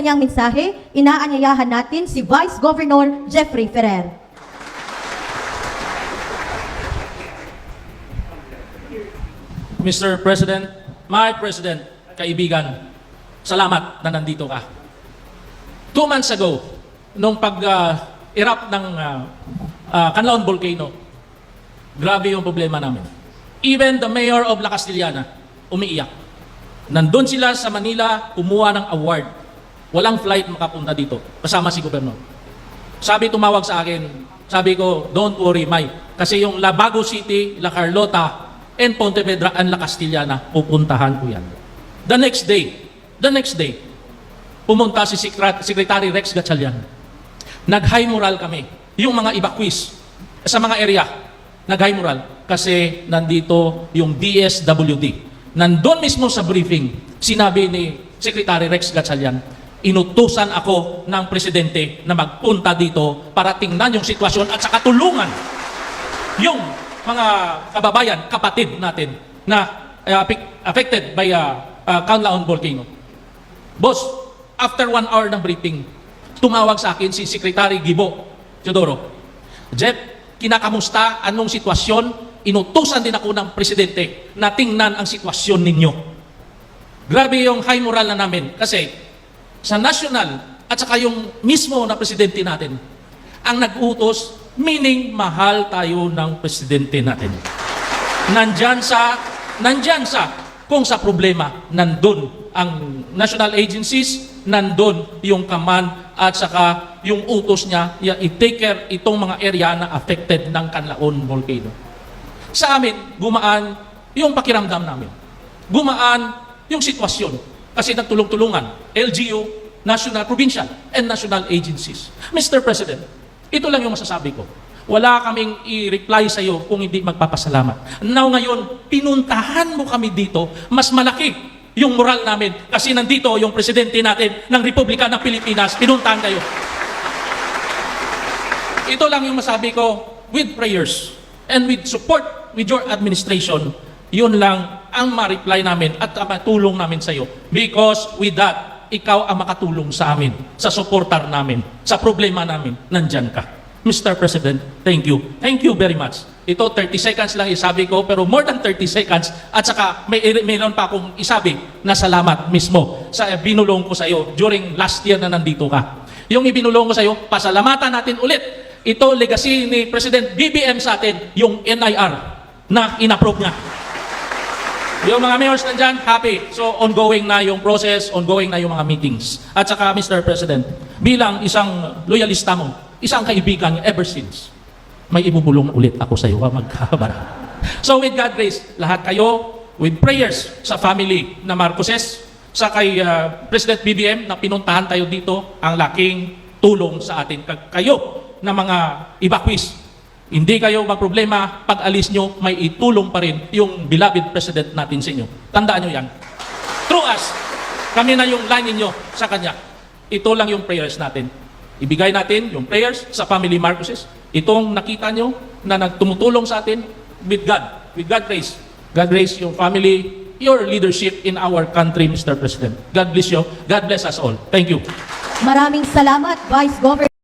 kanyang mensahe, inaanyayahan natin si Vice Governor Jeffrey Ferrer. Mr. President, my President, kaibigan, salamat na nandito ka. 2 months ago, nung pag-erupt ng Canlaon Volcano, grabe yung problema namin. Even the mayor of La Castillana, umiiyak. Nandun sila sa Manila, kumuha ng award. Walang flight makapunta dito, kasama si Gobernador. Tumawag sa akin, sabi ko, don't worry, Mike. Kasi yung Labago City, La Carlota, and Pontevedra, and La Castillana, pupuntahan ko yan. The next day, pumunta si Secretary Rex Gatchalian. Nag-high moral kami. Yung mga evacuees sa mga area, nag-high moral kasi nandito yung DSWD. Nandun mismo sa briefing, sinabi ni Secretary Rex Gatchalian, inutusan ako ng presidente na magpunta dito para tingnan yung sitwasyon at saka tulungan yung mga kababayan, kapatid natin na affected by Canlaon Volcano. Boss, after 1 hour ng briefing, tumawag sa akin si Secretary Gibo Teodoro. Jeff, kinakamusta? Anong sitwasyon? Inutusan din ako ng presidente na tingnan ang sitwasyon ninyo. Grabe yung high moral na namin kasi sa national at saka yung mismo na presidente natin ang nag-utos, meaning mahal tayo ng presidente natin. Nandyan sa kung sa problema, nandun ang national agencies, nandun yung command at saka yung utos niya, i-take care itong mga area na affected ng Canlaon Volcano. Sa amin, gumaan yung pakiramdam namin. Gumaan yung sitwasyon. Kasi nagtulong-tulungan, LGU, national, provincial, and national agencies. Mr. President, ito lang yung masasabi ko. Wala kaming i-reply sa iyo kung hindi magpapasalamat. Now ngayon, pinuntahan mo kami dito, mas malaki yung moral namin kasi nandito yung presidente natin ng Republika ng Pilipinas, pinuntahan kayo. Ito lang yung masabi ko, with prayers and with support with your administration, yun lang ang ma-reply namin at matulong namin sa iyo. Because with that, ikaw ang makatulong sa amin, sa supportar namin, sa problema namin, nandyan ka. Mr. President, thank you. Thank you very much. Ito, 30 seconds lang isabi ko, pero more than 30 seconds, at saka mayroon pa akong isabi na salamat mismo sa binulong ko sa iyo during last year na nandito ka. Yung ibinulong ko sa iyo, pasalamatan natin ulit. Ito, legacy ni President BBM sa atin, yung NIR na inapprove niya. Yung mga mayors nandyan, happy. So, ongoing na yung process, ongoing na yung mga meetings. At saka, Mr. President, bilang isang loyalista mo, isang kaibigan ever since, may ibubulong ulit ako sa iyo, magkabara. So, with God grace, lahat kayo, with prayers sa family na Marcoses, sa kay President BBM na pinuntahan tayo dito, ang laking tulong sa atin. Kayo na mga evacuees, hindi kayo magproblema, pag alis nyo, may itulong pa rin yung beloved President natin sa inyo. Tandaan nyo yan. Through us, kami na yung line ninyo sa Kanya. Ito lang yung prayers natin. Ibigay natin yung prayers sa family Marcoses. Itong nakita nyo na nagtumutulong sa atin with God. With God grace. God grace yung family, your leadership in our country, Mr. President. God bless you. God bless us all. Thank you. Maraming salamat, Vice Governor.